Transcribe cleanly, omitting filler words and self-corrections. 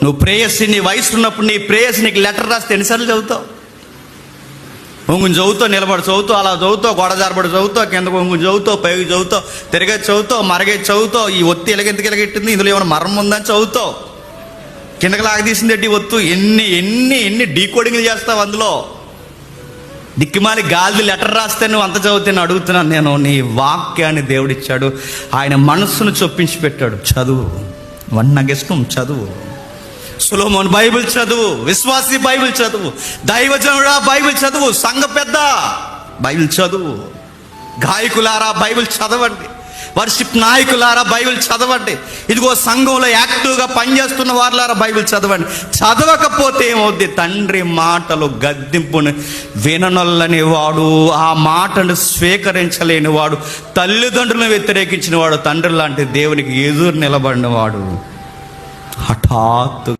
నువ్వు ప్రేయసి, నీ వయసు ఉన్నప్పుడు నీ ప్రేయసి నీకు లెటర్ రాస్తే ఎన్నిసార్లు చదువుతావు? ఒంగుని చదువుతావు, నిలబడి చదువుతావు, అలా చదువుతావు, గోడజారబడి చదువుతావు, కిందకు ఒంగుని చదువుతావు, పైకి చదువుతావు, తిరిగేది చదువుతావు, మరగేది చదువుతావు. ఈ ఒత్తి ఎలగెందుకు ఎలగెట్టింది, ఇందులో ఏమైనా మర్మం ఉందని చదువుతావు. కిందకి లాగదీసింది ఏంటి ఒత్తు? ఎన్ని ఎన్ని ఎన్ని డీకోడింగ్లు చేస్తావు అందులో. దిక్కుమాలి గాలి లెటర్ రాస్తే నువ్వు అంత చదివితే అడుగుతున్నాను నేను. నీ వాక్యాన్ని దేవుడిచ్చాడు, ఆయన మనస్సును చొప్పించి పెట్టాడు. చదువు, వన్నగెస్టం చదువు, సొలొమోను బైబిల్ చదువు, విశ్వాసి బైబిల్ చదువు, దైవజనుడా బైబిల్ చదువు, సంఘ పెద్ద బైబిల్ చదువు, గాయకులారా బైబిల్ చదవండి, వర్షిప్ నాయకులారా బైబిల్ చదవండి, ఇదిగో సంఘంలో యాక్టివ్గా పనిచేస్తున్న వారులారా బైబిల్ చదవండి. చదవకపోతే ఏమవుద్ది? తండ్రి మాటలు గద్దింపుని విననొల్లని వాడు, ఆ మాటను స్వీకరించలేని వాడు, తల్లిదండ్రులను వ్యతిరేకించిన వాడు, తండ్రి లాంటి దేవునికి ఎదురు నిలబడిన వాడు హఠాత్తు